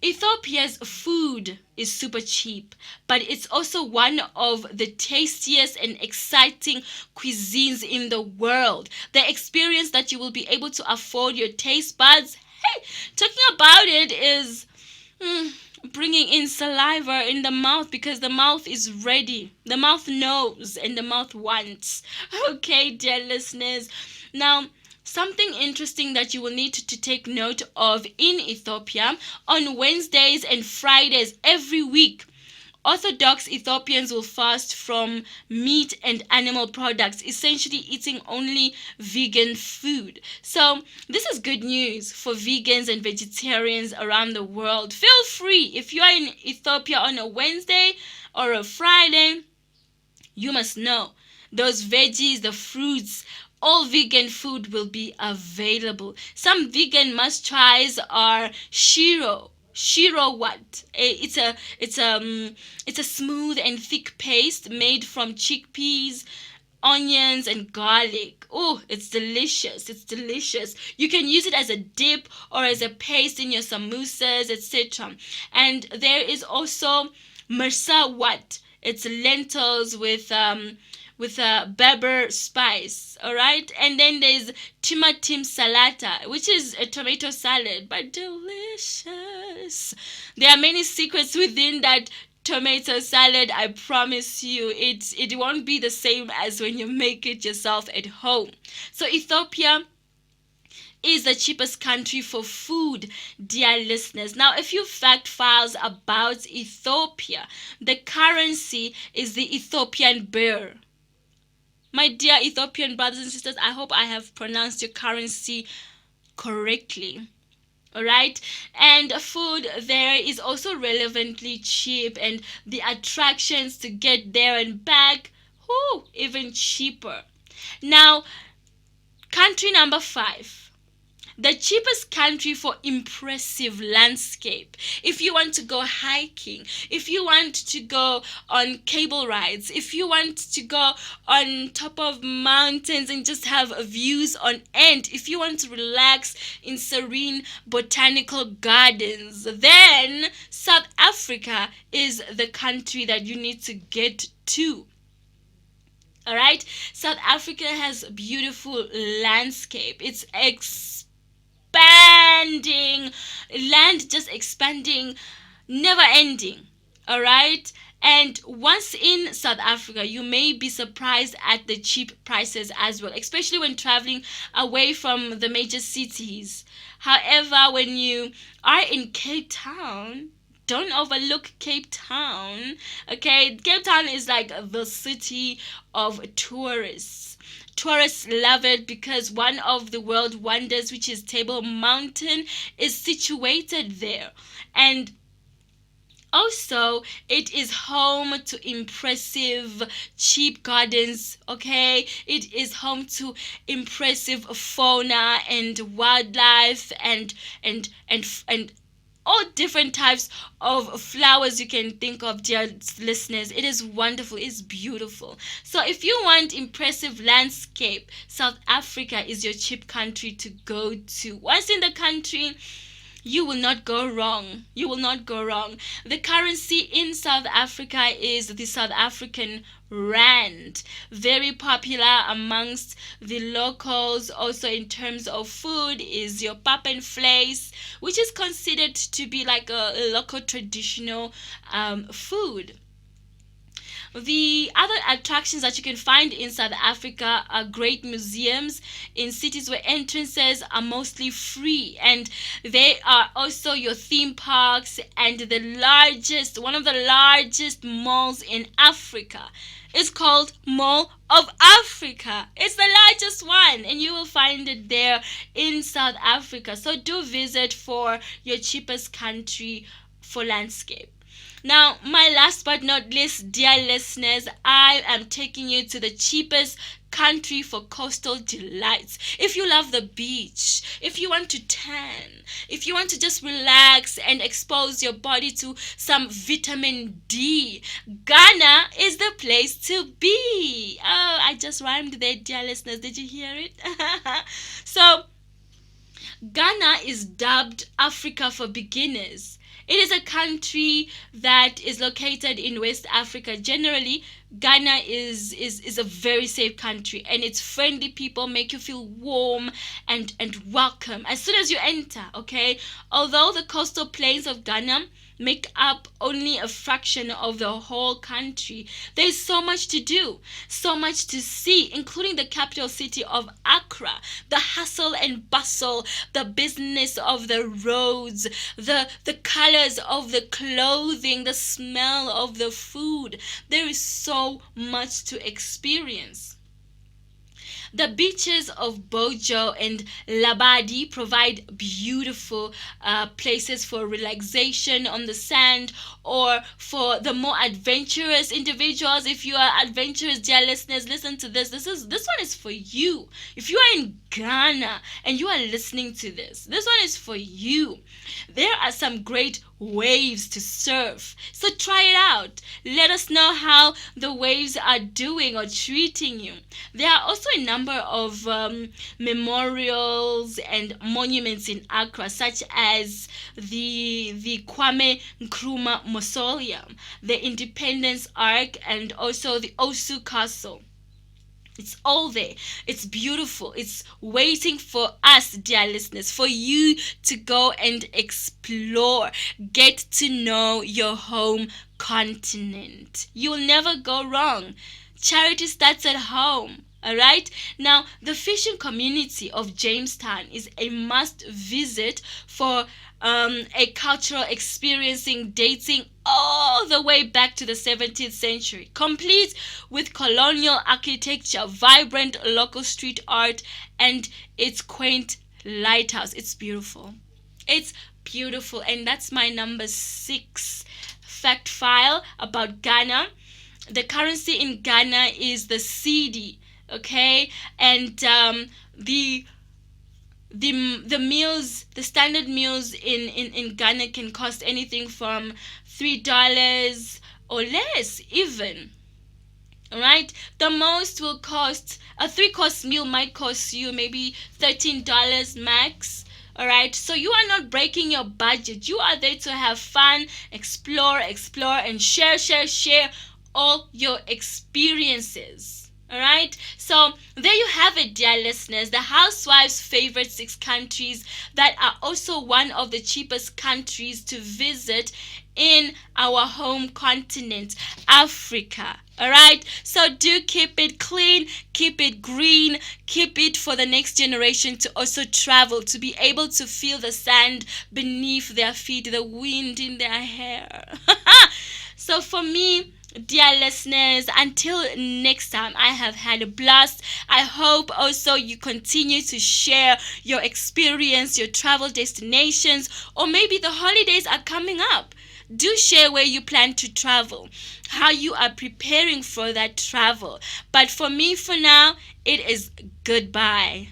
[SPEAKER 3] Ethiopia's food is super cheap, but it's also one of the tastiest and exciting cuisines in the world. The experience that you will be able to afford your taste buds, hey, talking about it is bringing in saliva in the mouth, because the mouth is ready. The mouth knows and the mouth wants. Okay, dear listeners. Now, something interesting that you will need to take note of in Ethiopia: on Wednesdays and Fridays every week, Orthodox Ethiopians will fast from meat and animal products, essentially eating only vegan food. So, this is good news for vegans and vegetarians around the world. Feel free, if you are in Ethiopia on a Wednesday or a Friday, you must know those veggies, the fruits, all vegan food will be available. Some vegan must tries are shiro. Shiro what? It's a smooth and thick paste made from chickpeas, onions and garlic. Oh, it's delicious. It's delicious. You can use it as a dip or as a paste in your samosas, etc. And there is also mersa what? It's lentils with a berber spice, all right? And then there's timatim salata, which is a tomato salad, but delicious. There are many secrets within that tomato salad. I promise you, it won't be the same as when you make it yourself at home. So Ethiopia is the cheapest country for food, dear listeners. Now, a few fact files about Ethiopia. The currency is the Ethiopian birr. My dear Ethiopian brothers and sisters, I hope I have pronounced your currency correctly. Alright, and food there is also relevantly cheap, and the attractions to get there and back, even cheaper. Now, country number 5. The cheapest country for impressive landscape. If you want to go hiking, if you want to go on cable rides, if you want to go on top of mountains and just have views on end, if you want to relax in serene botanical gardens, then South Africa is the country that you need to get to. All right, South Africa has beautiful landscape. It's expanding, land just expanding, never ending. All right, and once in South Africa, you may be surprised at the cheap prices as well, especially when traveling away from the major cities. However, when you are in Cape Town, don't overlook Cape Town. Okay, Cape Town is like the city of tourists. Tourists love it because one of the world wonders, which is Table Mountain, is situated there. And also, it is home to impressive cheap gardens, okay? It is home to impressive fauna and wildlife and all different types of flowers you can think of, dear listeners. It is wonderful. It's beautiful. So if you want impressive landscape, South Africa is your cheap country to go to. Once in the country, you will not go wrong. You will not go wrong. The currency in South Africa is the South African rand. Very popular amongst the locals. Also, in terms of food, is your pap and vleis, which is considered to be like a local traditional food. The other attractions that you can find in South Africa are great museums in cities where entrances are mostly free, and they are also your theme parks and one of the largest malls in Africa. It's called Mall of Africa. It's the largest one, and you will find it there in South Africa. So do visit for your cheapest country for landscape. Now, my last but not least, dear listeners, I am taking you to the cheapest country for coastal delights. If you love the beach, if you want to tan, if you want to just relax and expose your body to some vitamin D, Ghana is the place to be. Oh, I just rhymed there, dear listeners. Did you hear it? So, Ghana is dubbed Africa for beginners. It is a country that is located in West Africa. Generally, Ghana is a very safe country, and its friendly people make you feel warm and welcome as soon as you enter, okay? Although the coastal plains of Ghana make up only a fraction of the whole country, there is so much to do, so much to see, including the capital city of Accra, the hustle and bustle, the business of the roads, the colors of the clothing, the smell of the food. There is so much to experience. The beaches of Bojo and Labadi provide beautiful places for relaxation on the sand, or for the more adventurous individuals. If you are adventurous, dear listeners, listen to this. This one is for you. If you are in Ghana and you are listening to this one is for you. There are some great waves to surf, so try it out. Let us know how the waves are doing or treating you. There are also a number of memorials and monuments in Accra, such as the Kwame Nkrumah Mausoleum, the Independence Arch, and also the Osu Castle. It's all there. It's beautiful. It's waiting for us, dear listeners, for you to go and explore. Get to know your home continent. You'll never go wrong. Charity starts at home. All right. Now, the fishing community of Jamestown is a must visit for a cultural experiencing dating all the way back to the 17th century, complete with colonial architecture, vibrant local street art, and its quaint lighthouse. It's beautiful. It's beautiful. And that's my number 6 fact file about Ghana. The currency in Ghana is the cedi, okay? And the meals, the standard meals in Ghana can cost anything from $3 or less even. All right, the most will cost, a 3-course meal might cost you maybe $13 max. All right, so you are not breaking your budget. You are there to have fun, explore, and share all your experiences. All right, so there you have it, dear listeners. The Housewife's favorite 6 countries that are also one of the cheapest countries to visit in our home continent, Africa. All right, so do keep it clean, keep it green, keep it for the next generation to also travel, to be able to feel the sand beneath their feet, the wind in their hair. So for me, dear listeners, until next time, I have had a blast. I hope also you continue to share your experience, your travel destinations, or maybe the holidays are coming up. Do share where you plan to travel, how you are preparing for that travel. But for me, for now, it is goodbye.